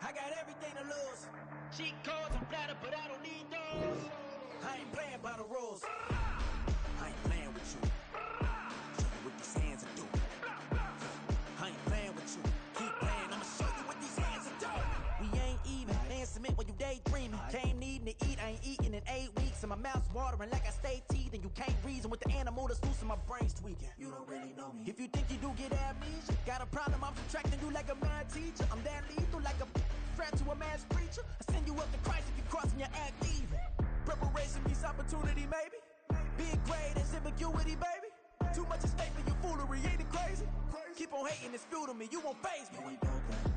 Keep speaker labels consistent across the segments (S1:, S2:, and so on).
S1: I got everything to lose. Cheat codes, I'm flattered, but I don't need those. I ain't playing by the rules. I ain't playing with you. Show you what these hands are doing. I ain't playing with you. Keep playing, I'ma show you what these hands are doing. We ain't even. Man, submit when you daydreaming. Came needing to eat, I ain't eating in 8 weeks. And my mouth's watering like I stay teeth. And you can't reason with the animal that's loose and my brain's tweaking. You don't really know me. If you think you do get amnesia, got a problem, I'm subtracting you like a mad teacher. I'm that lethal like a threat to a mass preacher. I send you up to Christ if you crossing your act even. Preparation meets opportunity, maybe. Big grade is ambiguity, baby. Too much at stake for your foolery, ain't it crazy? Keep on hating, it's fuel to me, you won't faze me.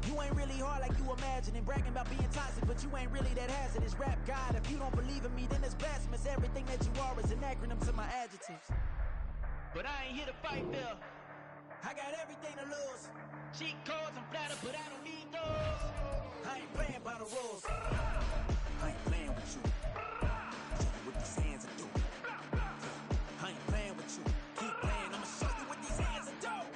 S1: You ain't really hard like you imagine and bragging about being toxic, but you ain't really that hazardous. Rap God, if you don't believe in me, then it's blasphemous. Everything that you are is an acronym to my adjectives. But I ain't here to fight, Bill. I got everything to lose. Cheat codes, I'm flattered, but I don't need those. I ain't playing by the rules. I ain't playing with you. Show you what these hands are doing. I ain't playing with you. Keep playing, I'ma show you what these hands are doing.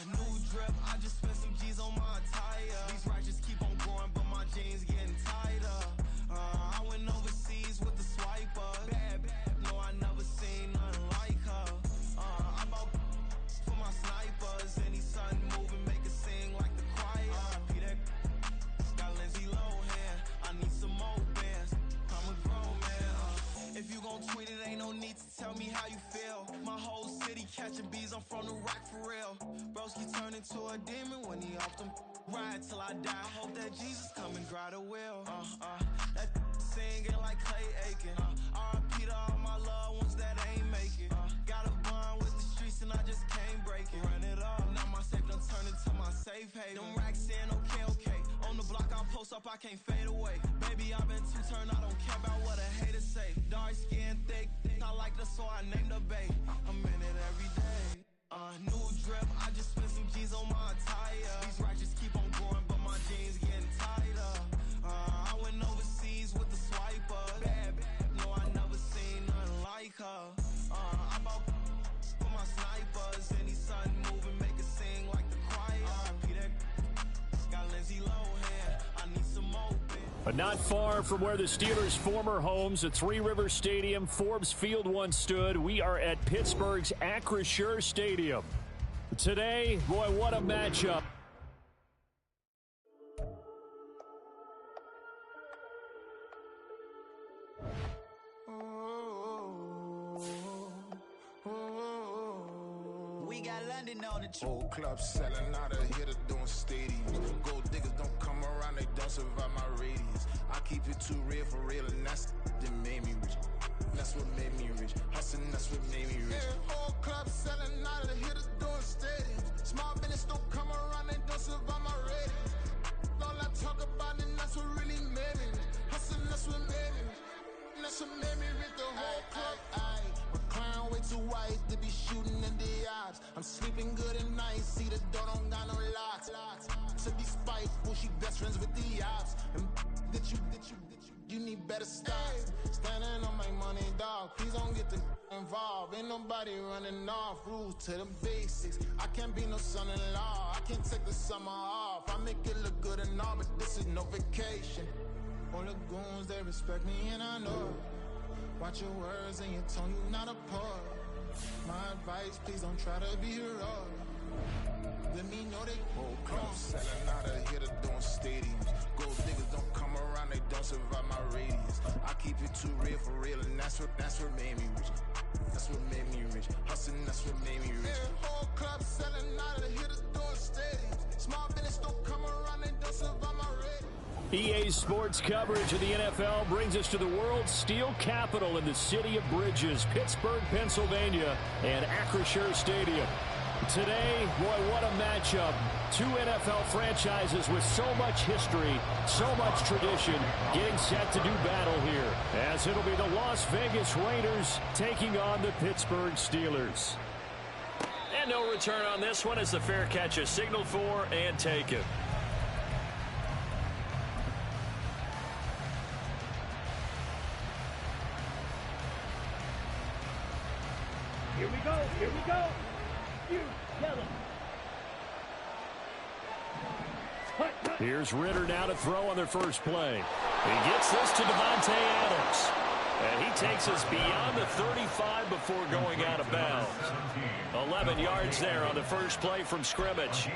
S2: New drip, I just spent some G's on my attire. These righteous keep on going, but my jeans getting tighter. I went overseas with the swiper. Bad, no, I never seen nothing like her. I bought for my snipers. Any sun moving, make it sing like the choir. Peter got Lindsay Lohan. I need some more bands. I'm a grown man. If you gon' tweet it, ain't no need to tell me how you feel. My whole city catching bees, I'm from the rock for real. Broski turn into a demon when he off them. Ride till I die. I hope that Jesus come and grind the wheel. That singing like Clay Aiken. R.I.P. to all my loved ones that ain't make it. Got a bond with the streets and I just can't break it. Run it up, now my safe done turn into my safe haven. Them racks in, okay. On the block I post up, I can't fade away. Baby, I've been too turned, I don't care about what a hater say. Dark skin, thick, I like the so I named a bae. I'm in it every day. New drip, I just spent some G's on my attire. These righteous keep on going, but my jeans getting tighter. I went overseas with the swiper. Bad, no, I never seen nothing like her. I bought for my snipers. Any sun moving, make it sing like the choir. Peter got Lindsay Lohan. I need some more.
S3: But not far from where the Steelers' former homes at Three Rivers Stadium, Forbes Field once stood, we are at Pittsburgh's Acrisure Stadium. Today, boy, what a matchup.
S1: We got London on the trip.
S4: Whole club selling out of here to doing stadiums. Gold diggers don't come around, they don't survive my radius. I keep it too real for real, and that's that made me rich. That's what made me rich. Hustling, that's what made me rich. Yeah, whole club selling out of here to doing stadiums. Small business don't come around, they don't survive my radius. All I talk about, and that's what really made me rich. Hustling, that's what made me rich. That's what made me rich. The whole club. McLaren way too white to be shooting in the odds. I'm sleeping good at night, see the door don't got no locks. To be spiteful, she best friends with the ops. And you need better stocks. Standing on my money, dog. Please don't get the involved. Ain't nobody running off. Rules to the basics. I can't be no son-in-law. I can't take the summer off. I make it look good and all, but this is no vacation. All the goons, they respect me and I know it. Watch your words and your tone, you not a part. My advice, please don't try to be heroic. Let me know they whole club selling out of here to doing stadiums. Gold diggers don't come around, they don't survive my radius. I keep it too real for real, and that's what made me rich. That's what made me rich. Hustling, that's what made me rich. Yeah, whole club selling out of here to doing stadiums. Small business don't come around, they don't survive my radius.
S3: EA Sports coverage of the NFL brings us to the world's steel capital in the city of Bridges, Pittsburgh, Pennsylvania, and Acrisure Stadium. Today, boy, what a matchup. Two NFL franchises with so much history, so much tradition, getting set to do battle here, as it'll be the Las Vegas Raiders taking on the Pittsburgh Steelers. And no return on this one as the fair catch is signaled for and taken.
S5: Here we go. Here we go. You yell it.
S3: Here's Ritter now to throw on their first play. He gets this to Devontae Adams. And he takes us beyond the 35 before going out of bounds. 11 yards there on the first play from scrimmage.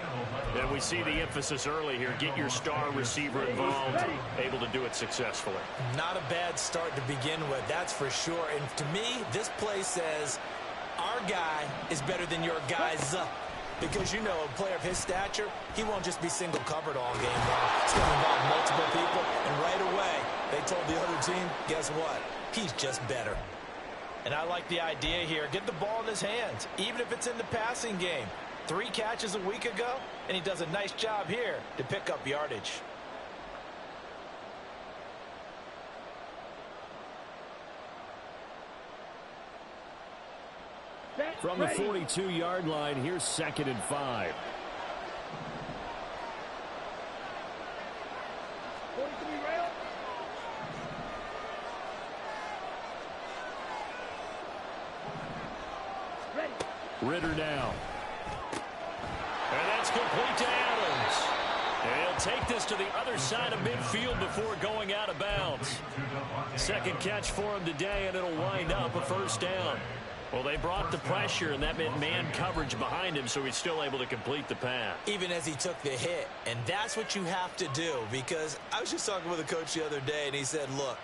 S3: And we see the emphasis early here. Get your star receiver involved. Able to do it successfully.
S6: Not a bad start to begin with, that's for sure. And to me, this play says our guy is better than your guy's. Because, you know, a player of his stature, he won't just be single covered all game long. It's going to involve multiple people. And right away, they told the other team, guess what? He's just better. And I like the idea here. Get the ball in his hands, even if it's in the passing game. 3 catches a week ago, and he does a nice job here to pick up yardage.
S3: From the 42-yard line, here's 2nd and 5. Ritter now. And that's complete to Adams. And he'll take this to the other side of midfield before going out of bounds. Second catch for him today, and it'll wind up a first down. Well, they brought the pressure, and that meant man coverage behind him, so he's still able to complete the pass.
S6: Even as he took the hit. And that's what you have to do, because I was just talking with a coach the other day, and he said, look,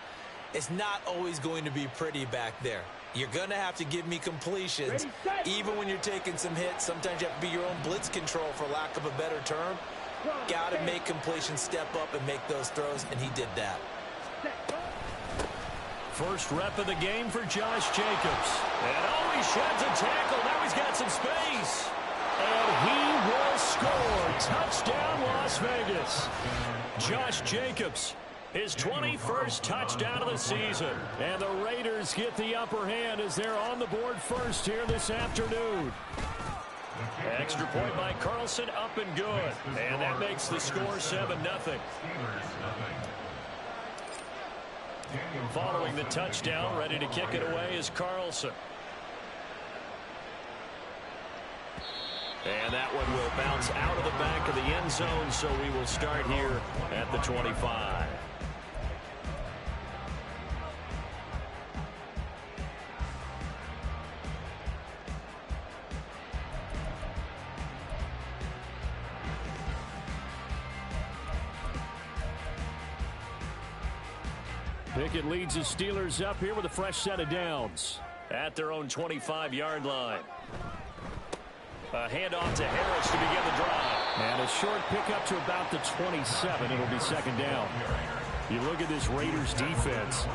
S6: it's not always going to be pretty back there. You're going to have to give me completions, even when you're taking some hits. Sometimes you have to be your own blitz control, for lack of a better term. Got to make completions, step up, and make those throws, and he did that.
S3: First rep of the game for Josh Jacobs. And he sheds a tackle. Now he's got some space. And he will score. Touchdown, Las Vegas. Josh Jacobs, his 21st touchdown of the season. And the Raiders get the upper hand as they're on the board first here this afternoon. Extra point by Carlson, up and good. And that makes the score 7-0. Following the touchdown, ready to kick it away is Carlson. And that one will bounce out of the back of the end zone, so we will start here at the 25. Pickett leads the Steelers up here with a fresh set of downs at their own 25-yard line. A handoff to Harris to begin the drive. And a short pickup to about the 27. It'll be second down. You look at this Raiders defense.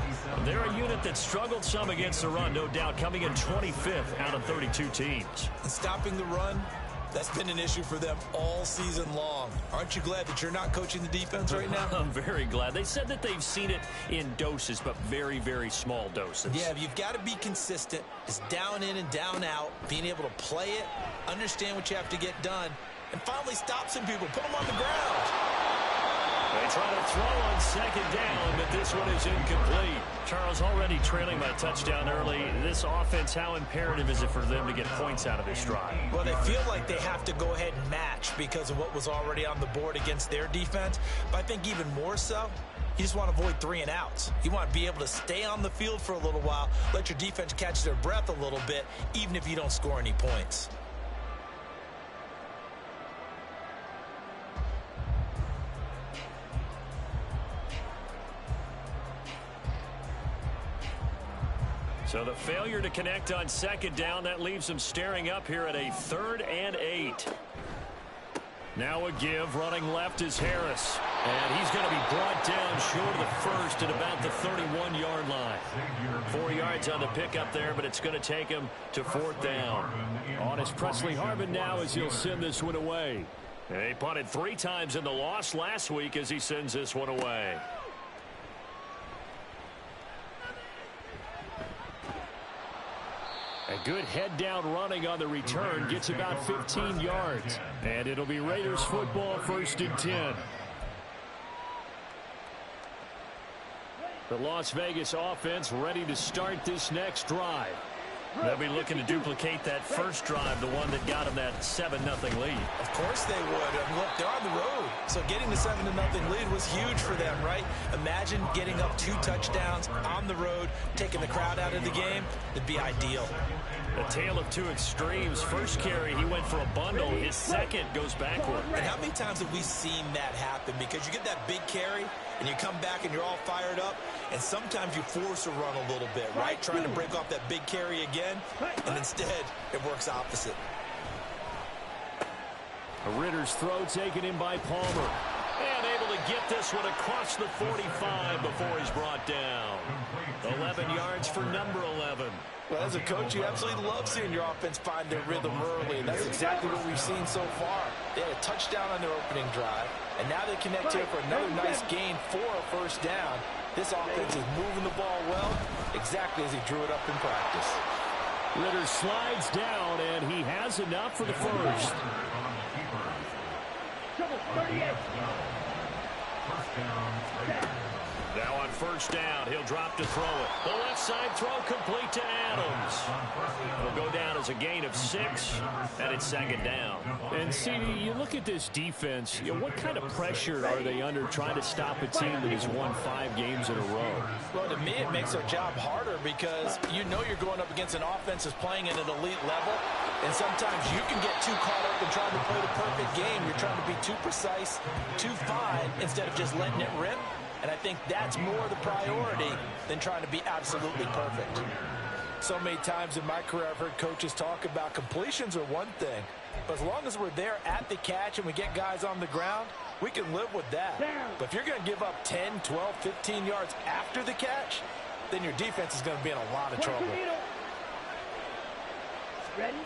S3: They're a unit that struggled some against the run, no doubt, coming in 25th out of 32 teams.
S6: And stopping the run, that's been an issue for them all season long. Aren't you glad that you're not coaching the defense right now?
S3: I'm very glad. They said that they've seen it in doses, but very, very small doses.
S6: Yeah, you've got to be consistent. It's down in and down out, being able to play it, understand what you have to get done, and finally stop some people, put them on the ground.
S3: They try to throw on second down, but this one is incomplete. Charles, already trailing by a touchdown early. This offense, how imperative is it for them to get points out of this drive?
S6: Well, they feel like they have to go ahead and match because of what was already on the board against their defense. But I think even more so, you just want to avoid 3 and outs. You want to be able to stay on the field for a little while, let your defense catch their breath a little bit, even if you don't score any points.
S3: So the failure to connect on second down, that leaves them staring up here at a 3rd and 8. Now a give, running left is Harris. And he's going to be brought down short of the first at about the 31-yard line. 4 yards on the pickup there, but it's going to take him to 4th down. On is Presley Harvin now as he'll send this one away. He punted 3 times in the loss last week as he sends this one away. A good head-down running on the return, gets about 15 yards. And it'll be Raiders football, 1st and 10. The Las Vegas offense ready to start this next drive. They'll be looking to duplicate that first drive, the one that got them that 7-0 lead.
S6: Of course they would. Look, they're on the road. So getting the 7-0 lead was huge for them, right? Imagine getting up 2 touchdowns on the road, taking the crowd out of the game. It'd be ideal.
S3: A tale of two extremes. First carry, he went for a bundle. His second goes backward.
S6: And how many times have we seen that happen? Because you get that big carry, and you come back and you're all fired up, and sometimes you force a run a little bit, right? Trying to break off that big carry again, and instead it works opposite.
S3: Ritter's throw taken in by Palmer. And able to get this one across the 45 before he's brought down. 11 yards for number 11.
S6: Well, as a coach, you absolutely love seeing your offense find their rhythm early, and that's exactly what we've seen so far. They had a touchdown on their opening drive, and now they connect here for another nice gain for a first down. This offense is moving the ball well, exactly as he drew it up in practice.
S3: Ritter slides down, and he has enough for the first. Now on first down, he'll drop to throw it. The left side throw complete to Adams. It'll go down as a gain of 6, and it's second down. And, CD, you look at this defense, what kind of pressure are they under trying to stop a team that has won 5 games in a row?
S6: Well, to me, it makes their job harder because you know you're going up against an offense that's playing at an elite level, and sometimes you can get too caught up in trying to play the perfect game. You're trying to be too precise, too fine, instead of just letting it rip. And I think that's more the priority than trying to be absolutely perfect. So many times in my career, I've heard coaches talk about completions are one thing. But as long as we're there at the catch and we get guys on the ground, we can live with that. But if you're going to give up 10, 12, 15 yards after the catch, then your defense is going to be in a lot of trouble.
S5: Ready?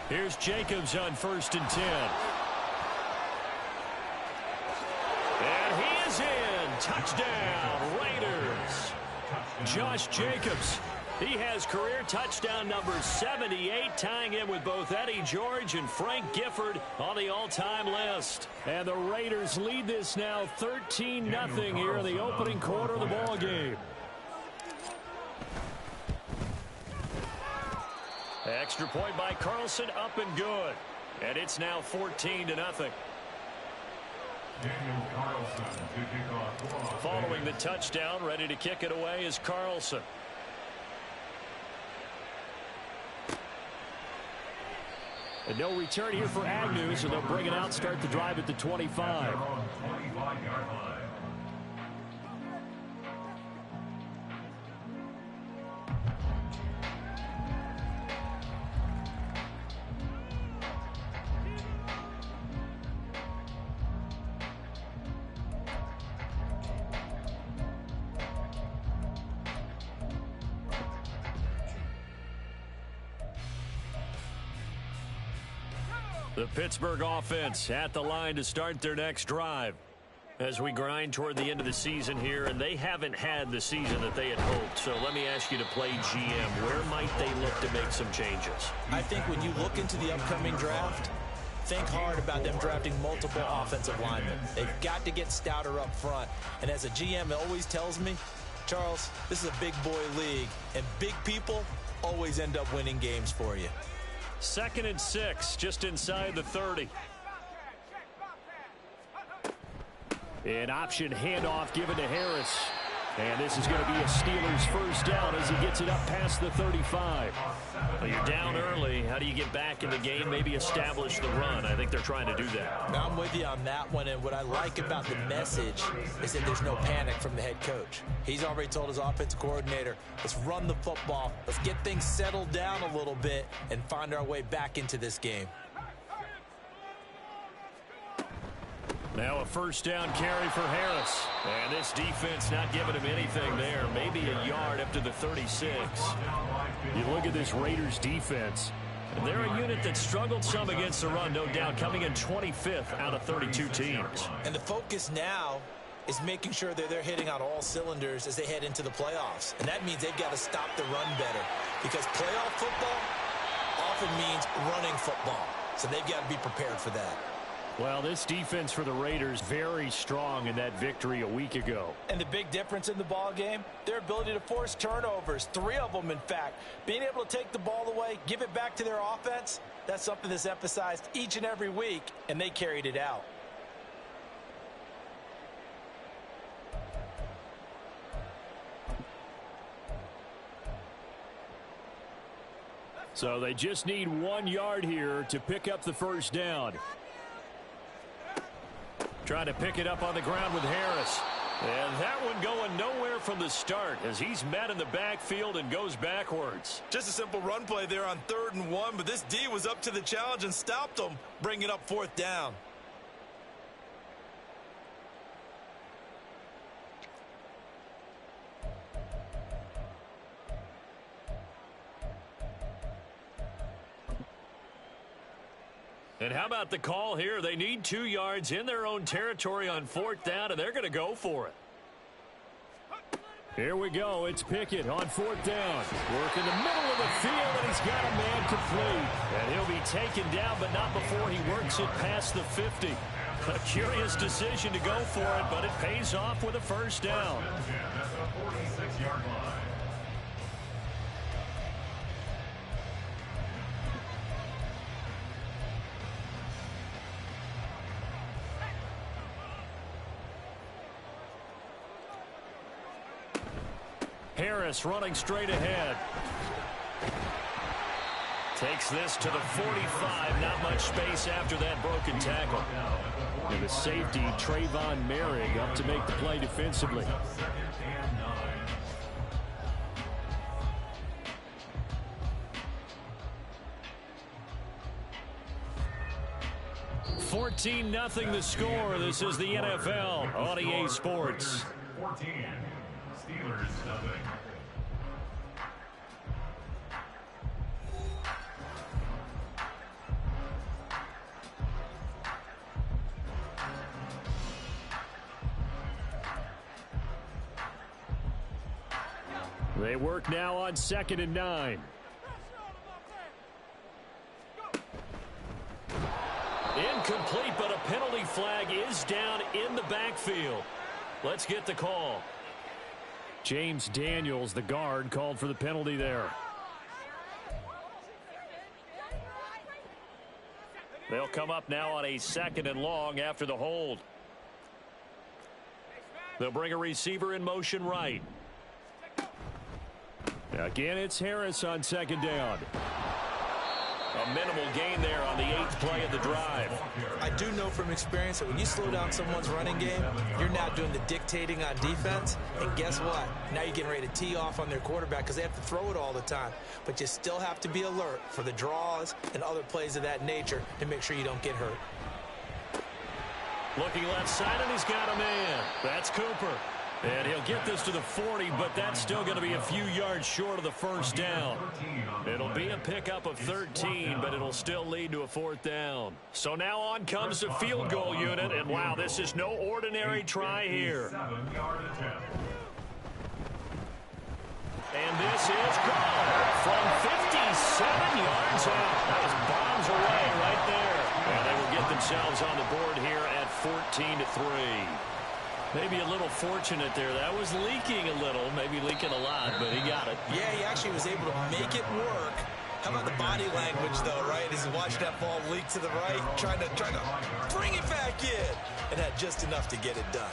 S3: Here's Jacobs on 1st and 10. And he is in. Touchdown, Raiders. Josh Jacobs. He has career touchdown number 78, tying him with both Eddie George and Frank Gifford on the all-time list. And the Raiders lead this now 13-0 here in the opening quarter of the ball game. Extra point by Carlson, up and good. And it's now 14-0. Following the touchdown, ready to kick it away is Carlson. And no return here for Agnew, so they'll bring it out, start the drive at the 25. The Pittsburgh offense at the line to start their next drive. As we grind toward the end of the season here, and they haven't had the season that they had hoped. So let me ask you to play GM. Where might they look to make some changes?
S6: I think when you look into the upcoming draft, think hard about them drafting multiple offensive linemen. They've got to get stouter up front. And as a GM, it always tells me, Charles, this is a big boy league, and big people always end up winning games for you.
S3: 2nd and 6, just inside the 30. An option handoff given to Harris. And this is going to be a Steelers first down as he gets it up past the 35. Well, you're down early. How do you get back in the game? Maybe establish the run. I think they're trying to do that.
S6: I'm with you on that one, and what I like about the message is that there's no panic from the head coach. He's already told his offensive coordinator, let's run the football, let's get things settled down a little bit and find our way back into this game.
S3: Now a first down carry for Harris. And this defense not giving him anything there. Maybe a yard up to the 36. You look at this Raiders defense. And they're a unit that struggled some against the run, no doubt, coming in 25th out of 32 teams.
S6: And the focus now is making sure that they're hitting on all cylinders as they head into the playoffs. And that means they've got to stop the run better. Because playoff football often means running football. So they've got to be prepared for that.
S3: Well, this defense for the Raiders very strong in that victory a week ago.
S6: And the big difference in the ball game, their ability to force turnovers, 3 of them in fact. Being able to take the ball away, give it back to their offense, that's something that's emphasized each and every week, and they carried it out.
S3: So they just need 1 yard here to pick up the first down. Trying to pick it up on the ground with Harris. And that one going nowhere from the start as he's met in the backfield and goes backwards.
S6: Just a simple run play there on 3rd and 1, but this D was up to the challenge and stopped them, bringing up 4th down.
S3: And how about the call here? They need 2 yards in their own territory on 4th down, and they're going to go for it. Here we go. It's Pickett on 4th down. Work in the middle of the field, and he's got a man complete. And he'll be taken down, but not before he works it past the 50. A curious decision to go for it, but it pays off with a first down.
S7: That's a 46-yard line.
S3: Harris running straight ahead. Takes this to the 45. Not much space after that broken tackle. And the safety, Trayvon Merrick, up to make the play defensively. 14-0 the score. This is the NFL on EA Sports.
S7: 14. Steelers nothing.
S3: They work now on 2nd and 9. Incomplete, but a penalty flag is down in the backfield. Let's get the call. James Daniels, the guard, called for the penalty there. They'll come up now on a 2nd and long after the hold. They'll bring a receiver in motion right. Again, it's Harris on 2nd down. A minimal gain there on the 8th play of the drive.
S6: I do know from experience that when you slow down someone's running game, you're now doing the dictating on defense. And guess what? Now you're getting ready to tee off on their quarterback because they have to throw it all the time. But you still have to be alert for the draws and other plays of that nature to make sure you don't get hurt.
S3: Looking left side, and he's got a man. That's Cooper. And he'll get this to the 40, but that's still going to be a few yards short of the first down. It'll be a pickup of 13, but it'll still lead to a 4th down. So now on comes the field goal unit, and wow, this is no ordinary try here. And this is good from 57 yards out. That was bombs away right there. And they will get themselves on the board here at 14-3. Maybe a little fortunate there. That was leaking a little, maybe leaking a lot, but he got it.
S6: Yeah, he actually was able to make it work. How about the body language, though, right? As he watched that ball leak to the right, trying to bring it back in, and had just enough to get it done.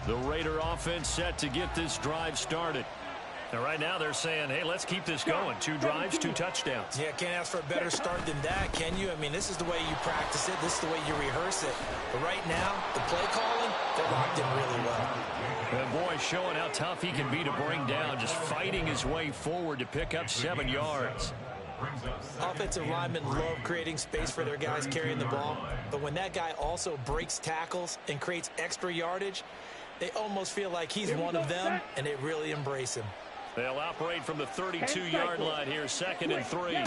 S3: The Raider offense set to get this drive started. And right now they're saying, hey, let's keep this going. 2 drives, 2 touchdowns.
S6: Yeah, can't ask for a better start than that, can you? I mean, this is the way you practice it. This is the way you rehearse it. But right now, the play calling, they're locked in really well.
S3: And boy, showing how tough he can be to bring down, just fighting his way forward to pick up 7 yards.
S6: Offensive linemen love creating space for their guys carrying the ball. But when that guy also breaks tackles and creates extra yardage, they almost feel like he's one of them, and they really embrace him.
S3: They'll operate from the 32-yard line here, 2nd and 3.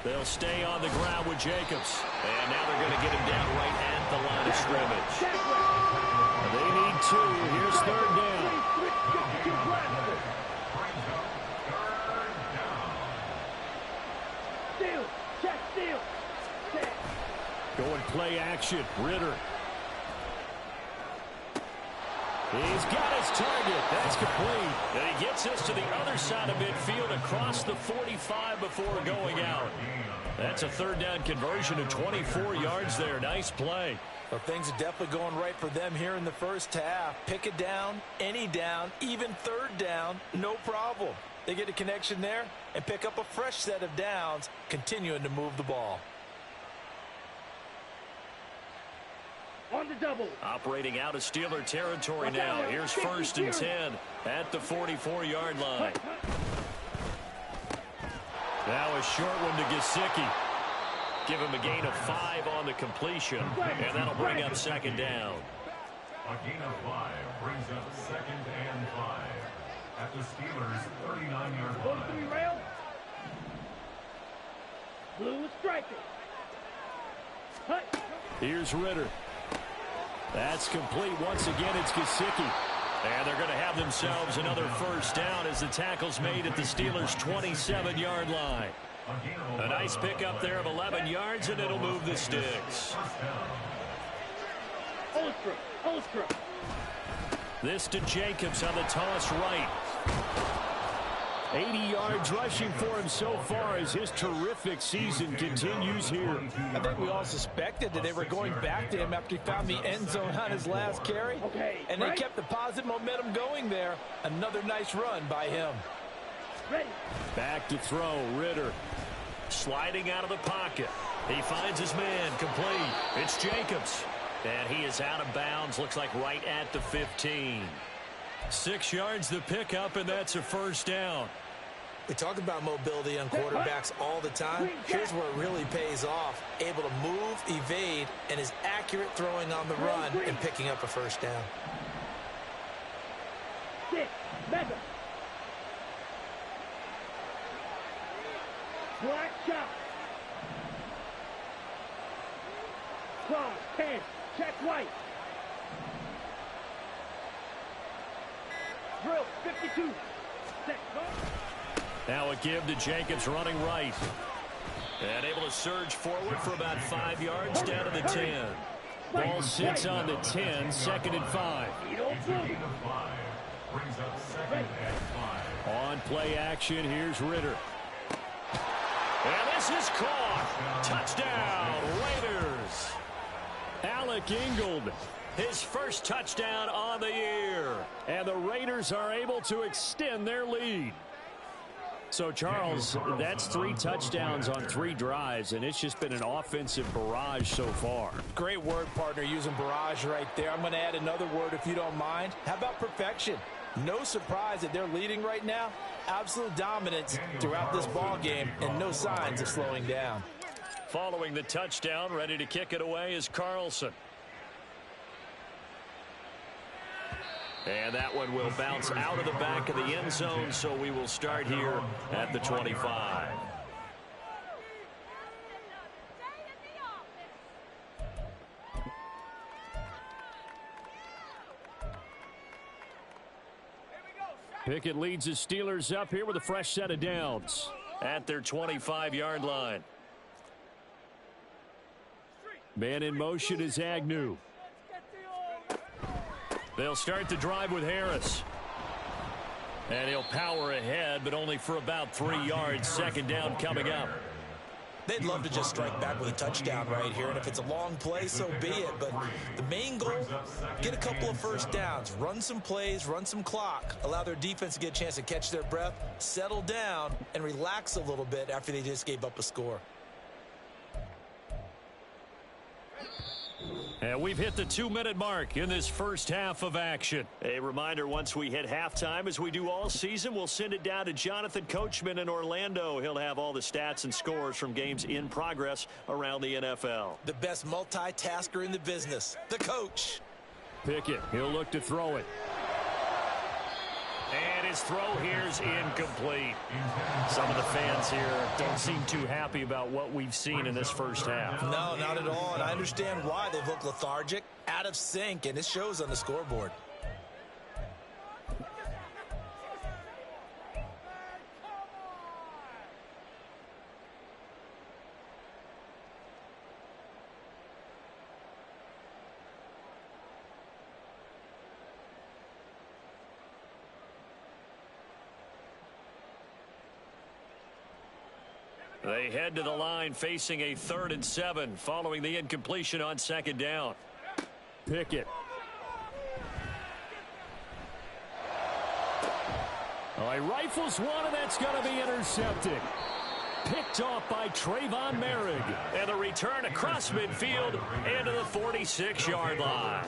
S3: They'll stay on the ground with Jacobs. And now they're going to get him down right at the line of scrimmage. They need 2. Here's third down.
S5: Steal. Check. Steal. Check.
S3: Going play action. Ritter. He's got his target. That's complete. And he gets us to the other side of midfield across the 45 before going out. That's a third down conversion of 24 yards there. Nice play.
S6: Well, things are definitely going right for them here in the first half. Pick it down, any down, even third down, no problem. They get a connection there and pick up a fresh set of downs, continuing to move the ball.
S5: On the double.
S3: Operating out of Steeler territory now. Here's 1st and 10 at the 44-yard line. Now a short one to Gesicki. Give him a gain of 5 on the completion, and that'll bring up second down.
S7: A gain of 5 brings up 2nd and 5 at the Steelers' 39-yard
S5: Go to
S7: line.
S5: 3 rail. Blue is striking. Hut.
S3: Here's Ritter. That's complete. Once again, it's Gesicki. And they're going to have themselves another first down as the tackle's made at the Steelers' 27-yard line. A nice pickup there of 11 yards, and it'll move the sticks.
S5: Ultra.
S3: This to Jacobs on the toss right. 80 yards rushing for him so far as his terrific season continues here.
S6: I think we all suspected that they were going back to him after he found the end zone on his last carry. And they kept the positive momentum going there. Another nice run by him.
S5: Ready.
S3: Back to throw, Ritter. Sliding out of the pocket. He finds his man, complete. It's Jacobs. And he is out of bounds, looks like right at the 15. 6 yards the pickup, and that's a first down.
S6: We talk about mobility on quarterbacks all the time. Here's where it really pays off. Able to move, evade, and is accurate throwing on the run and picking up a first down.
S5: 6. Mega. Black shot. Cross. 10. Check white. Drill. 52. Set. Go.
S3: Now a give to Jacobs running right. And able to surge forward for about 5 yards down to the 10. Ball sits on the 10, 2nd and 5.
S7: Gain of 5 brings up 2nd and 5.
S3: On play action, here's Ritter. And this is caught. Touchdown, Raiders. Alec Ingold, his first touchdown on the year. And the Raiders are able to extend their lead. So, Charles, that's 3 touchdowns on 3 drives, and it's just been an offensive barrage so far.
S6: Great word, partner, using barrage right there. I'm going to add another word if you don't mind. How about perfection? No surprise that they're leading right now. Absolute dominance throughout this ball game and no signs of slowing down.
S3: Following the touchdown, ready to kick it away is Carlson. And that one will bounce out of the back of the end zone, so we will start here at the 25. Pickett leads his Steelers up here with a fresh set of downs at their 25-yard line. Man in motion is Agnew. They'll start the drive with Harris. And he'll power ahead, but only for about 3 yards. Second down coming up.
S6: They'd love to just strike back with a touchdown right here, and if it's a long play, so be it. But the main goal, get a couple of first downs, run some plays, run some clock, allow their defense to get a chance to catch their breath, settle down, and relax a little bit after they just gave up a score.
S3: And we've hit the 2-minute mark in this first half of action. A reminder, once we hit halftime, as we do all season, we'll send it down to Jonathan Coachman in Orlando. He'll have all the stats and scores from games in progress around the NFL.
S6: The best multitasker in the business, the coach.
S3: Pickett, he'll look to throw it. And his his throw here's incomplete. Some of the fans here don't seem too happy about what we've seen in this first half.
S6: No, not at all, and I understand why. They've looked lethargic, out of sync, and it shows on the scoreboard.
S3: They head to the line facing a 3rd and 7 following the incompletion on 2nd down. Pickett. Oh, he rifles one, and that's going to be intercepted. Picked off by Trayvon Merrick. And the return across midfield into the 46-yard line.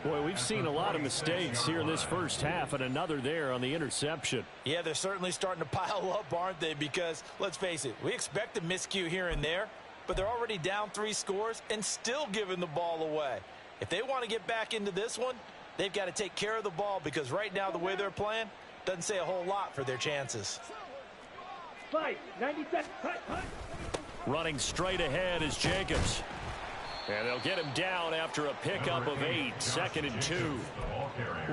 S3: Boy, we've seen a lot of mistakes here in this first half, and another there on the interception.
S6: Yeah, they're certainly starting to pile up, aren't they? Because, let's face it, we expect a miscue here and there, but they're already down 3 scores and still giving the ball away. If they want to get back into this one, they've got to take care of the ball, because right now the way they're playing doesn't say a whole lot for their chances.
S5: 90 seconds.
S3: Running straight ahead is Jacobs. And they'll get him down after a pickup of 8, 2nd and 2.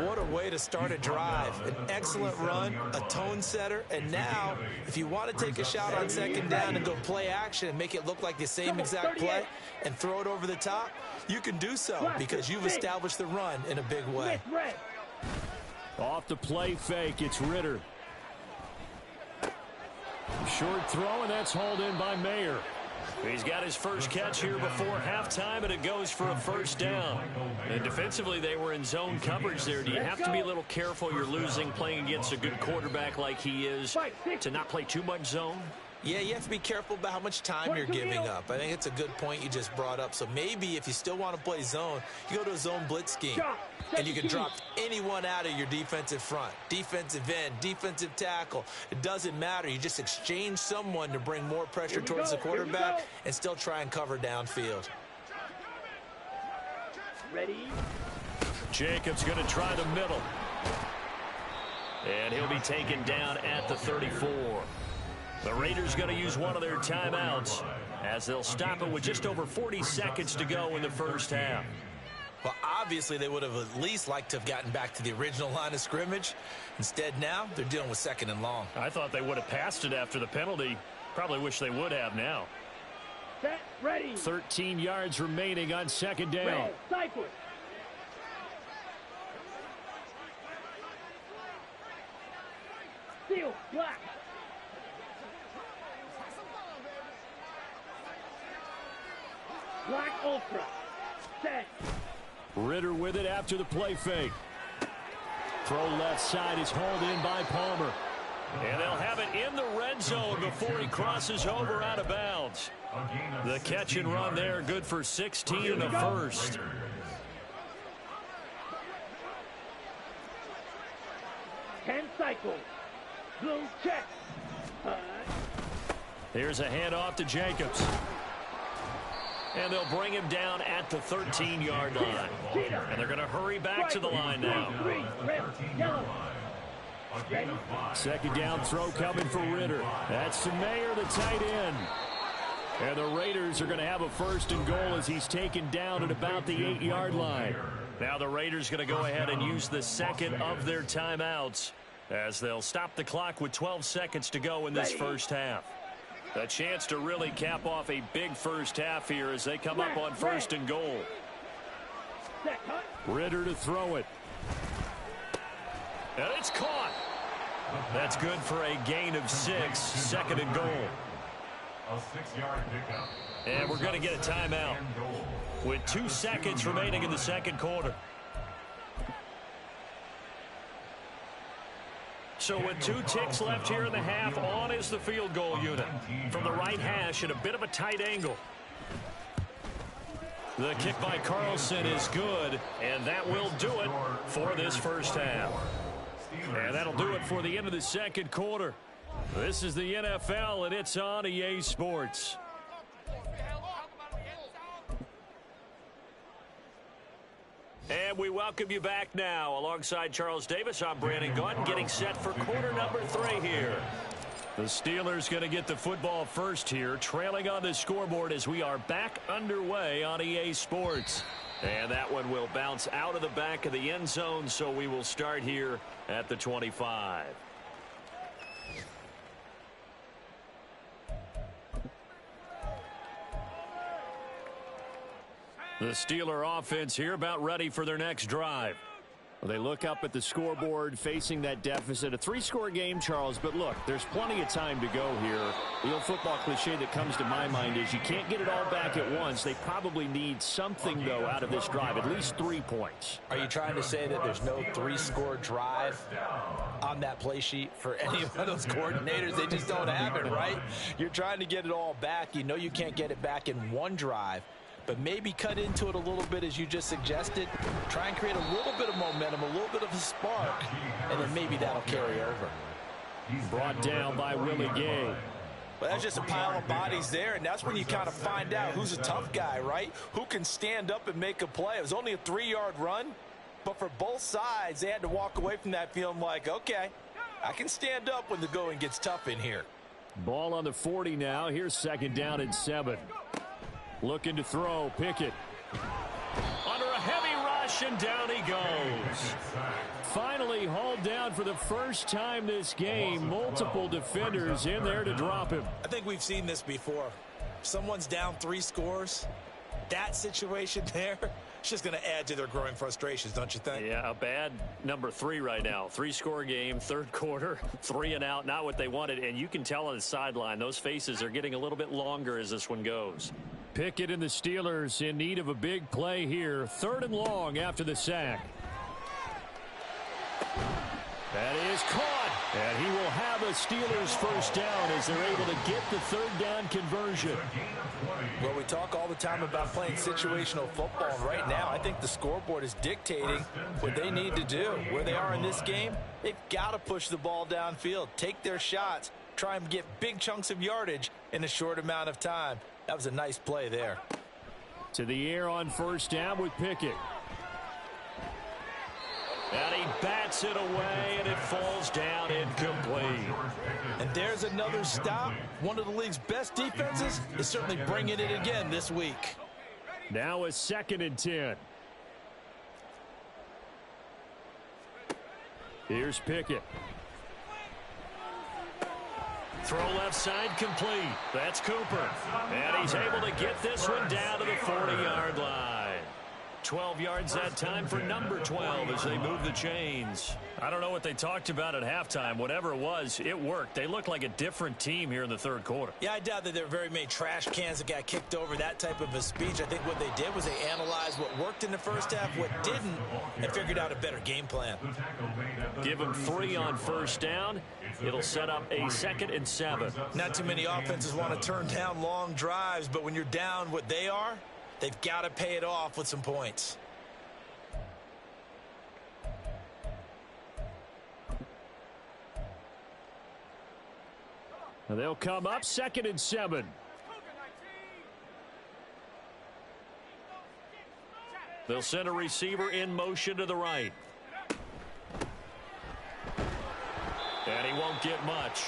S6: What a way to start a drive. An excellent run, a tone setter, and now, if you want to take a shot on 2nd down and go play action and make it look like the same exact play and throw it over the top, you can do so because you've established the run in a big way.
S3: Off the play fake, it's Ritter. Short throw, and that's hauled in by Mayer. He's got his first catch here before halftime, and it goes for a 1st down. And defensively, they were in zone coverage there. Do you have to be a little careful? You're losing playing against a good quarterback like he is to not play too much zone?
S6: Yeah, you have to be careful about how much time you're giving up. I think it's a good point you just brought up. So maybe if you still want to play zone, you go to a zone blitz scheme. And you can drop anyone out of your defensive front. Defensive end, defensive tackle. It doesn't matter. You just exchange someone to bring more pressure towards the quarterback and still try and cover downfield.
S5: Ready?
S3: Jacobs going to try the middle. And he'll be taken down at the 34. The Raiders going to use one of their timeouts as they'll stop it with just over 40 seconds to go in the first half.
S6: Well, obviously, they would have at least liked to have gotten back to the original line of scrimmage. Instead, now, they're dealing with 2nd and long.
S3: I thought they would have passed it after the penalty. Probably wish they would have now.
S5: Set, ready.
S3: 13 yards remaining on 2nd down.
S5: Cycle. Seal, black. Black Ultra. Set.
S3: Ritter with it after the play fake. Throw left side is hauled in by Palmer. And they'll have it in the red zone before he crosses over out of bounds. The catch and run there, good for 16 and a first.
S5: Ten cycles. Blue check.
S3: Here's a handoff to Jacobs. And they'll bring him down at the 13-yard line. And they're going to hurry back to the line now. 2nd down throw coming for Ritter. That's to Mayer, the tight end. And the Raiders are going to have a 1st and goal as he's taken down at about the 8-yard line. Now the Raiders going to go ahead and use the 2nd of their timeouts as they'll stop the clock with 12 seconds to go in this first half. A chance to really cap off a big first half here as they come up on 1st and goal. Ritter to throw it. And it's caught. That's good for a gain of 6, 2nd and goal.
S7: A 6-yard pickup.
S3: And we're going to get a timeout with 2 seconds remaining in the 2nd quarter. So with 2 ticks left here in the half, on is the field goal unit. From the right hash at a bit of a tight angle. The kick by Carlson is good, and that will do it for this first half. And that'll do it for the end of the 2nd quarter. This is the NFL, and it's on EA Sports. And we welcome you back now. Alongside Charles Davis, I'm Brandon Gunn, getting set for quarter number 3 here. The Steelers going to get the football first here, trailing on the scoreboard as we are back underway on EA Sports. And that one will bounce out of the back of the end zone, so we will start here at the 25. The Steeler offense here about ready for their next drive. They look up at the scoreboard facing that deficit. A 3-score game, Charles, but look, there's plenty of time to go here. The old football cliche that comes to my mind is you can't get it all back at once. They probably need something, though, out of this drive, at least 3 points.
S6: Are you trying to say that there's no 3-score drive on that play sheet for any of those coordinators? They just don't have it, right? You're trying to get it all back. You know you can't get it back in one drive. But maybe cut into it a little bit as you just suggested. Try and create a little bit of momentum, a little bit of a spark, and then maybe that'll carry over.
S3: Brought down by Willie Gay.
S6: Well, that's just a pile of bodies there, and that's when you kind of find out who's a tough guy, right? Who can stand up and make a play. It was only a 3-yard run, but for both sides, they had to walk away from that feeling like, okay, I can stand up when the going gets tough in here.
S3: Ball on the 40 now. Here's 2nd down and 7. Looking to throw, Pickett. Under a heavy rush, and down he goes. Finally hauled down for the first time this game. Multiple defenders in there to drop him.
S6: I think we've seen this before. Someone's down 3 scores. That situation there, it's just going to add to their growing frustrations, don't you think?
S3: Yeah, a bad number 3 right now. 3-score game, 3rd quarter, 3 and out, not what they wanted. And you can tell on the sideline, those faces are getting a little bit longer as this one goes. Pickett and the Steelers in need of a big play here. 3rd and long after the sack. That is caught. And he will have a Steelers first down as they're able to get the 3rd down conversion.
S6: Well, we talk all the time about playing situational football. And right now, I think the scoreboard is dictating what they need to do. Where they are in this game, they've got to push the ball downfield, take their shots, try and get big chunks of yardage in a short amount of time. That was a nice play there.
S3: To the air on 1st down with Pickett. And he bats it away, and it falls down incomplete.
S6: And there's another stop. One of the league's best defenses is certainly bringing it again this week.
S3: Now a 2nd and 10. Here's Pickett. Throw left side complete. That's Cooper. And he's able to get this one down to the 40-yard line. 12 yards that time for number 12 as they move the chains. I don't know what they talked about at halftime. Whatever it was, it worked. They look like a different team here in the 3rd quarter.
S6: Yeah, I doubt that there were very many trash cans that got kicked over, that type of a speech. I think what they did was they analyzed what worked in the first half, what didn't, and figured out a better game plan.
S3: Give them 3 on 1st down. It'll set up a 2nd and 7.
S6: Not too many offenses want to turn down long drives, but when you're down what they are, they've got to pay it off with some points.
S3: And they'll come up 2nd and 7. They'll send a receiver in motion to the right. And he won't get much.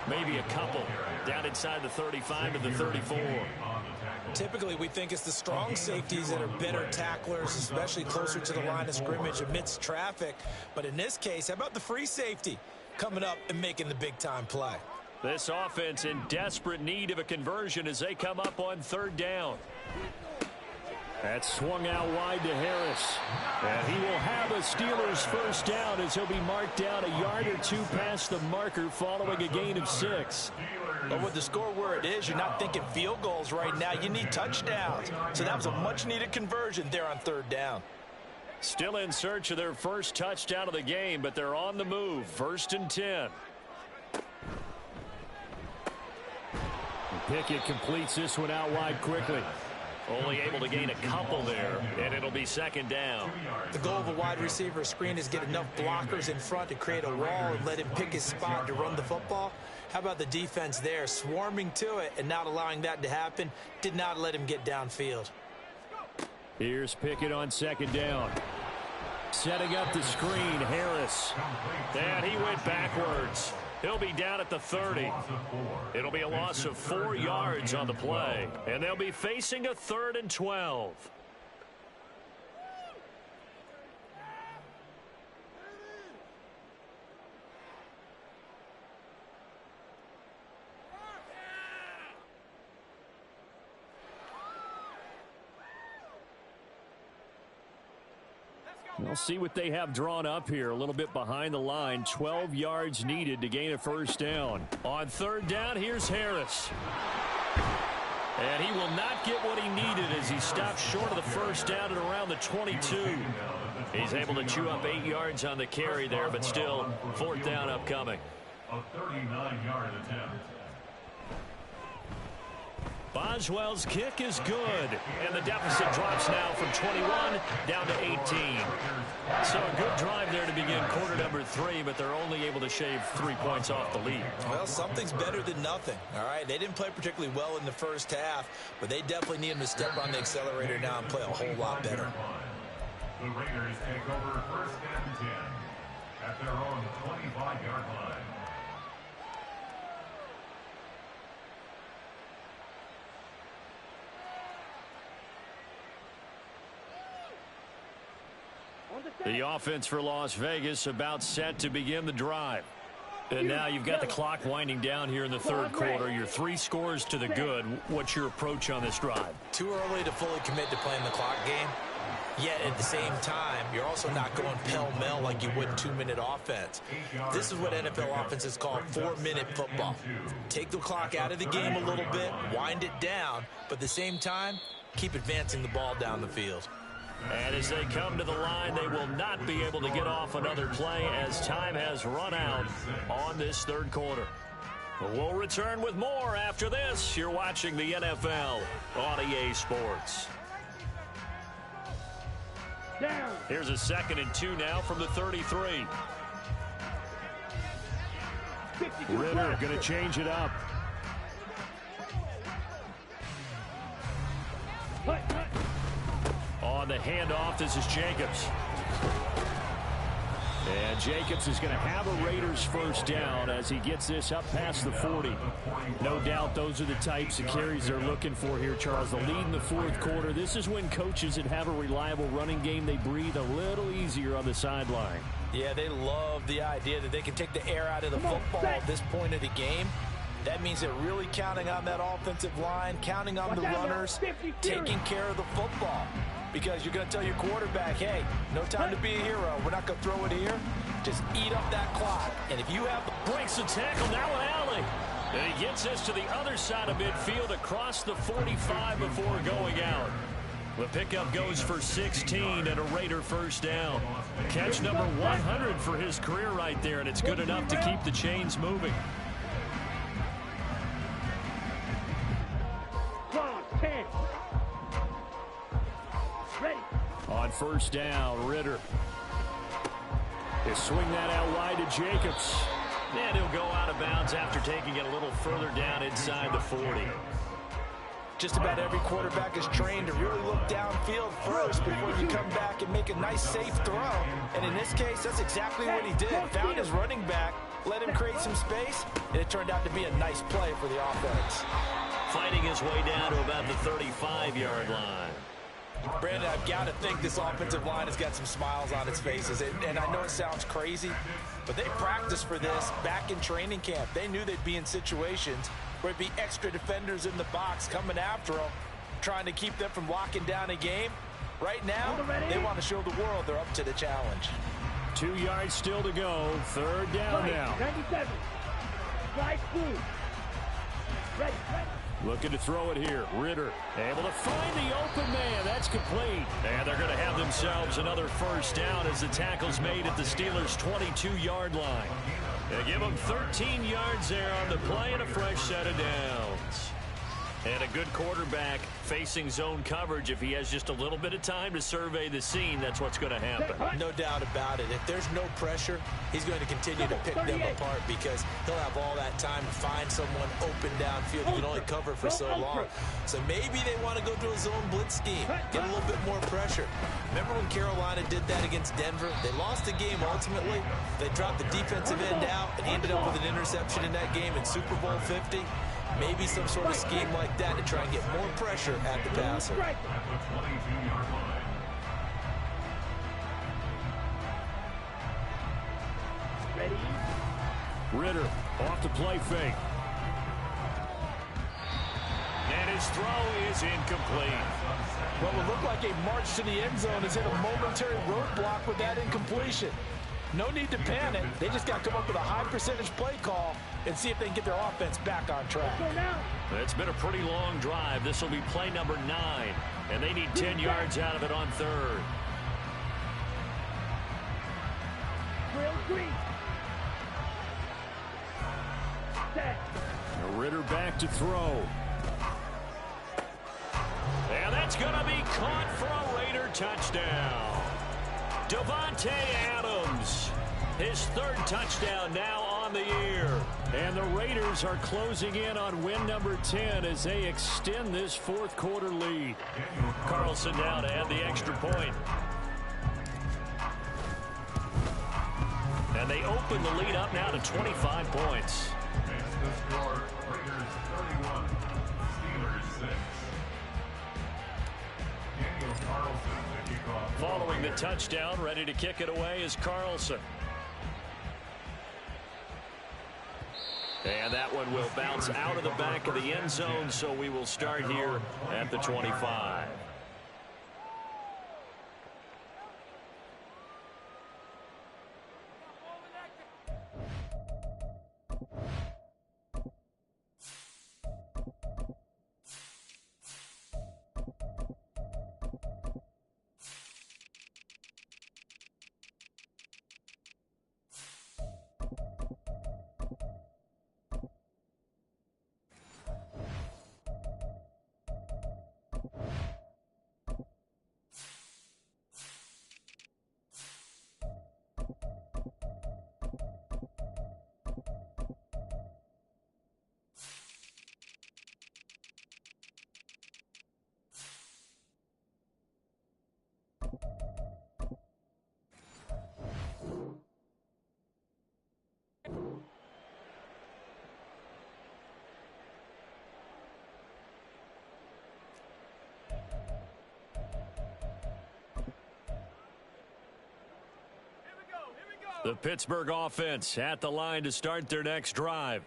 S3: Maybe a couple. Down inside the 35 to the 34.
S6: Typically, we think it's the strong safeties that are better tacklers, especially closer to the line of scrimmage amidst traffic. But in this case, how about the free safety coming up and making the big-time play?
S3: This offense in desperate need of a conversion as they come up on 3rd down. That's swung out wide to Harris. And he will have a Steelers first down as he'll be marked down a yard or 2 past the marker following a gain of 6.
S6: But with the score where it is, you're not thinking field goals right now. You need touchdowns. So that was a much-needed conversion there on 3rd down.
S3: Still in search of their first touchdown of the game, but they're on the move. 1st and 10. Pickett completes this one out wide quickly. Only able to gain a couple there, and it'll be 2nd down.
S6: The goal of a wide receiver screen is get enough blockers in front to create a wall and let him pick his spot to run the football. How about the defense there, swarming to it and not allowing that to happen? Did not let him get downfield.
S3: Here's Pickett on 2nd down. Setting up the screen, Harris. And he went backwards. He'll be down at the 30. It'll be a loss of 4 yards on the play. And they'll be facing a 3rd and 12. We'll see what they have drawn up here. A little bit behind the line. 12 yards needed to gain a first down. On 3rd down, here's Harris. And he will not get what he needed as he stopped short of the first down at around the 22. He's able to chew up 8 yards on the carry there, but still 4th down upcoming.
S7: A 39-yard attempt.
S3: Boswell's kick is good, and the deficit drops now from 21 down to 18. So a good drive there to begin quarter number 3, but they're only able to shave 3 points off the lead.
S6: Well, something's better than nothing, all right? They didn't play particularly well in the first half, but they definitely need them to step on the accelerator now and play a whole lot better.
S7: The Raiders take over 1st and 10 at their own 25-yard line.
S3: The offense for Las Vegas about set to begin the drive. And now you've got the clock winding down here in the 3rd quarter. You're 3 scores to the good. What's your approach on this drive?
S6: Too early to fully commit to playing the clock game. Yet at the same time, you're also not going pell-mell like you would 2-minute offense. This is what NFL offenses call 4-minute football. Take the clock out of the game a little bit, wind it down, but at the same time, keep advancing the ball down the field.
S3: And as they come to the line, they will not be able to get off another play as time has run out on this 3rd quarter. We'll return with more after this. You're watching the NFL on EA Sports.
S5: Down.
S3: Here's a 2nd and 2 now from the 33. Ritter going to change it up. On the handoff, this is Jacobs. And Jacobs is going to have a Raiders first down as he gets this up past the 40. No doubt those are the types of carries they're looking for here, Charles. The lead in the 4th quarter. This is when coaches that have a reliable running game, they breathe a little easier on the sideline.
S6: Yeah, they love the idea that they can take the air out of the football at this point of the game. That means they're really counting on that offensive line, counting on the runners, taking care of the football. Because you're going to tell your quarterback, hey, no time to be a hero. We're not going to throw it here. Just eat up that clock. And if you have the
S3: breaks the tackle, now an alley. And he gets us to the other side of midfield across the 45 before going out. The pickup goes for 16 and a Raider first down. Catch number 100 for his career right there, and it's good enough to keep the chains moving. On first down, Ritter. They swing that out wide to Jacobs. And he'll go out of bounds after taking it a little further down inside the 40.
S6: Just about every quarterback is trained to really look downfield first before you come back and make a nice, safe throw. And in this case, that's exactly what he did. Found his running back, let him create some space, and it turned out to be a nice play for the offense.
S3: Fighting his way down to about the 35-yard line.
S6: Brandon, I've got to think this offensive line has got some smiles on its faces. And I know it sounds crazy, but they practiced for this back in training camp. They knew they'd be in situations where it'd be extra defenders in the box coming after them, trying to keep them from locking down a game. Right now, they want to show the world they're up to the challenge.
S3: 2 yards still to go. Third down now.
S5: 97. Slide through. Ready.
S3: Looking to throw it here. Ritter able to find the open man. That's complete. And they're going to have themselves another first down as the tackle's made at the Steelers' 22-yard line. They give them 13 yards there on the play and a fresh set of downs. And a good quarterback facing zone coverage, if he has just a little bit of time to survey the scene, that's what's going to happen.
S6: No doubt about it. If there's no pressure, he's going to continue to pick them apart because he'll have all that time to find someone open downfield. You can only cover for so long. So maybe they want to go to a zone blitz scheme, get a little bit more pressure. Remember when Carolina did that against Denver? They lost the game ultimately. They dropped the defensive end out and ended up with an interception in that game in Super Bowl 50. Maybe some sort of scheme like that to try and get more pressure at the passer.
S7: At the 22-yard line.
S5: Ready?
S3: Ritter off the play fake. And his throw is incomplete.
S8: What will look like a march to the end zone is hit a momentary roadblock with that incompletion. No need to panic. They just got to come up with a high percentage play call and see if they can get their offense back on track.
S3: It's been a pretty long drive. This will be play number 9, and they need 10 yards out of it on third. Ritter back to throw. And that's going to be caught for a Raider touchdown. Devontae Adams, his third touchdown now on the year. And the Raiders are closing in on win number 10 as they extend this fourth quarter lead. Carlson now to add the extra point. And they open the lead up now to 25 points.
S7: Makes the score Raiders 31, Steelers 6. Daniel Carlson to kick off.
S3: Following the touchdown, ready to kick it away is Carlson. And that one will bounce out of the back of the end zone, so we will start here at the 25. The Pittsburgh offense at the line to start their next drive.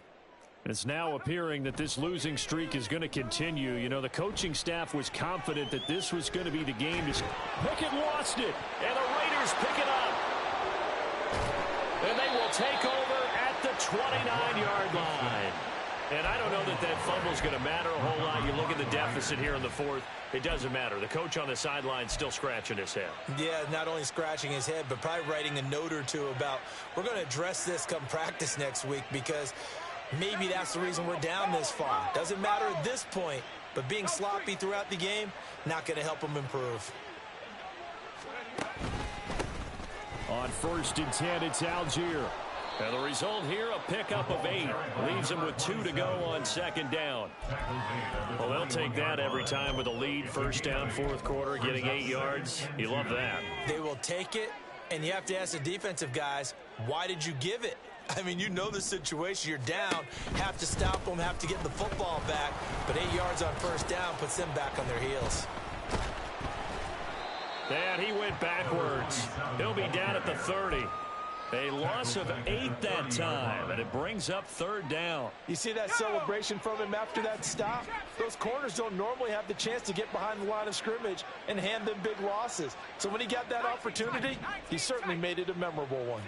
S3: It's now appearing that this losing streak is going to continue. You know, the coaching staff was confident that this was going to be the game. Pickett lost it, and the Raiders pick it up. And they will take over at the 29-yard line. And I don't know that that fumble is going to matter a whole lot. You look at the deficit here in the fourth. It doesn't matter. The coach on the sideline still scratching his head. Yeah, not only scratching his head, but probably writing a note or two about, we're going to address this come practice next week because maybe that's the reason we're down this far. Doesn't matter at this point, but being sloppy throughout the game, not going to help them improve. On 1st and 10, it's Algier. And the result here, a pickup of 8. Leaves them with 2 to go on 2nd down. Well, they'll take that every time with a lead. 1st down, 4th quarter, getting 8 yards. You love that. They will take it, and you have to ask the defensive guys, why did you give it? I mean, you know the situation. You're down, have to stop them, have to get the football back. But 8 yards on 1st down puts them back on their heels. And he went backwards. He'll be down at the 30. A loss of 8 that time, and it brings up 3rd down. You see that celebration from him after that stop? Those corners don't normally have the chance to get behind the line of scrimmage and hand them big losses. So when he got that opportunity, he certainly made it a memorable one.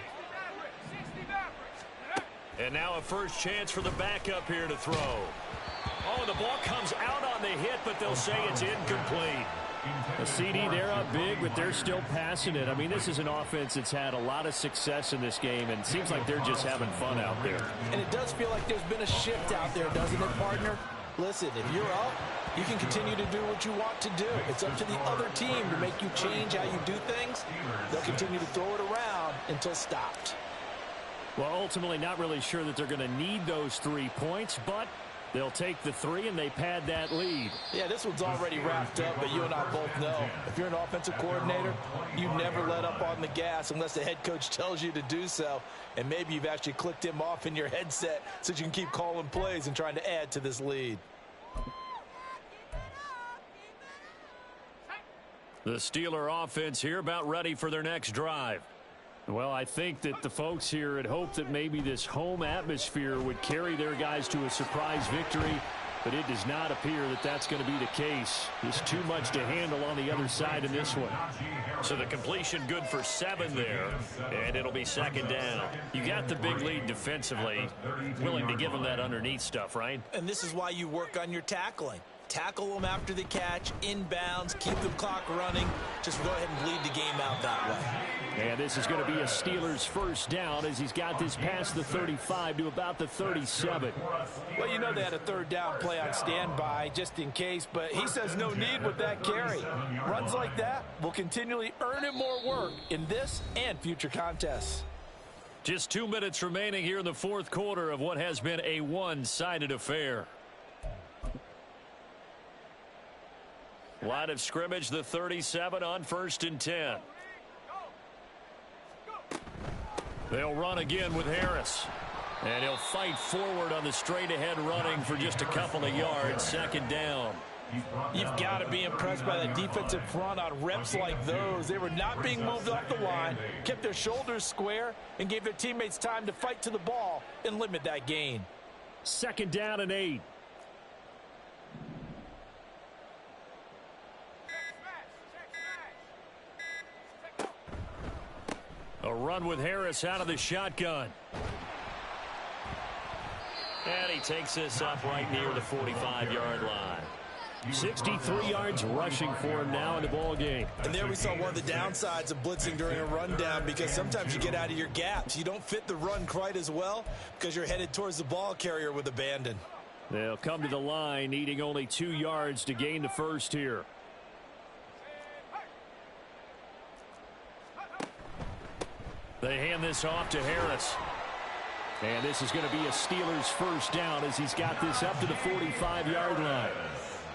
S3: And now a first chance for the backup here to throw. Oh, the ball comes out on the hit, but they'll say it's incomplete. A CD, they're up big, but they're still passing it. I mean, this is an offense that's had a lot of success in this game, and it seems like they're just having fun out there. And it does feel like there's been a shift out there, doesn't it, partner?
S8: Listen, if you're up, you can continue to do what you want to do. It's up to the other team to make you change how you do things. They'll continue to throw it around until stopped.
S3: Well, ultimately not really sure that they're going to need those 3 points, but they'll take the 3 and they pad that lead.
S8: Yeah, this one's already wrapped up, but you and I both know if you're an offensive coordinator, you never let up on the gas unless the head coach tells you to do so. And maybe you've actually clicked him off in your headset so you can keep calling plays and trying to add to this lead.
S3: The Steeler offense here about ready for their next drive. Well, I think that the folks here had hoped that maybe this home atmosphere would carry their guys to a surprise victory, but it does not appear that that's going to be the case. There's too much to handle on the other side in this one. So the completion good for 7 there, and it'll be second down. You got the big lead defensively, willing to give them that underneath stuff, right?
S6: And this is why you work on your tackling. Tackle them after the catch, inbounds, keep the clock running. Just go ahead and bleed the game out that way.
S3: And this is going to be a Steelers first down as he's got this past the 35 to about the 37.
S8: Well, you know they had a third down play on standby just in case, but he says no need with that carry. Runs like that will continually earn him more work in this and future contests.
S3: Just 2 minutes remaining here in the fourth quarter of what has been a one-sided affair. Line of scrimmage, the 37 on 1st and 10. They'll run again with Harris. And he'll fight forward on the straight-ahead running for just a couple of yards. Second down.
S8: You've got to be impressed by the defensive front on reps like those. They were not being moved off the line, kept their shoulders square, and gave their teammates time to fight to the ball and limit that gain.
S3: Second down and 8. A run with Harris out of the shotgun. And he takes this up right near the 45-yard line. 63 yards rushing for him now in the ball game.
S6: And there we saw one of the downsides of blitzing during a rundown, because sometimes you get out of your gaps. You don't fit the run quite as well because you're headed towards the ball carrier with abandon.
S3: They'll come to the line needing only 2 yards to gain the first here. They hand this off to Harris. And this is going to be a Steelers first down as he's got this up to the 45-yard line.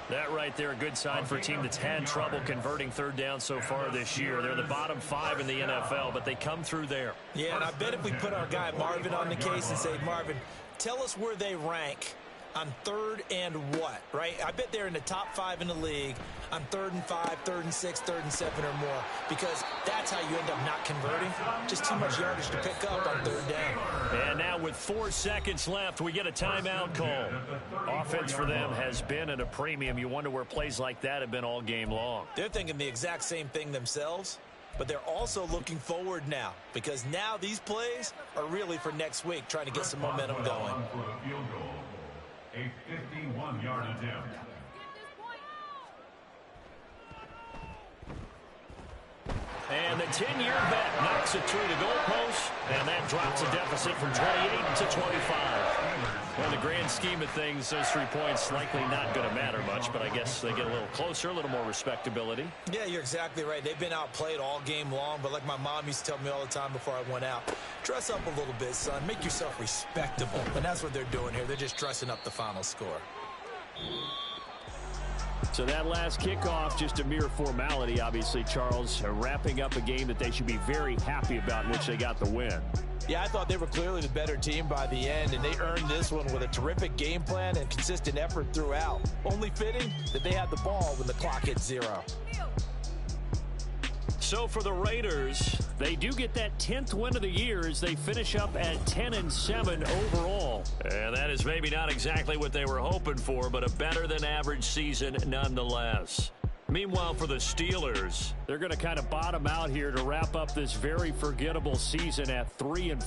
S3: That right there, a good sign for a team that's had trouble converting third down so far this year. They're the bottom 5 in the NFL, but they come through there.
S6: Yeah, and I bet if we put our guy Marvin on the case and say, Marvin, tell us where they rank on 3rd and what, right? I bet they're in the top 5 in the league on 3rd and 5, 3rd and 6, 3rd and 7 or more, because that's how you end up not converting. Just too much yardage to pick up on 3rd down.
S3: And now with 4 seconds left, we get a timeout call. Offense for them has been at a premium. You wonder where plays like that have been all game long.
S6: They're thinking the exact same thing themselves, but they're also looking forward now, because now these plays are really for next week, trying to get some momentum going.
S7: A 51-yard attempt.
S3: And the 10-year bet knocks it through the goalpost, and that drops a deficit from 28 to 25. Well, in the grand scheme of things, those 3 points likely not going to matter much, but I guess they get a little closer, a little more respectability.
S6: Yeah, you're exactly right. They've been outplayed all game long, but like my mom used to tell me all the time before I went out, dress up a little bit, son. Make yourself respectable. And that's what they're doing here. They're just dressing up the final score.
S3: So that last kickoff, just a mere formality, obviously, Charles, wrapping up a game that they should be very happy about, in which they got the win.
S8: Yeah, I thought they were clearly the better team by the end, and they earned this one with a terrific game plan and consistent effort throughout. Only fitting that they had the ball when the clock hit 0.
S3: So for the Raiders, they do get that 10th win of the year as they finish up at 10-7 overall. And that is maybe not exactly what they were hoping for, but a better than average season nonetheless. Meanwhile, for the Steelers, they're going to kind of bottom out here to wrap up this very forgettable season at 3-4.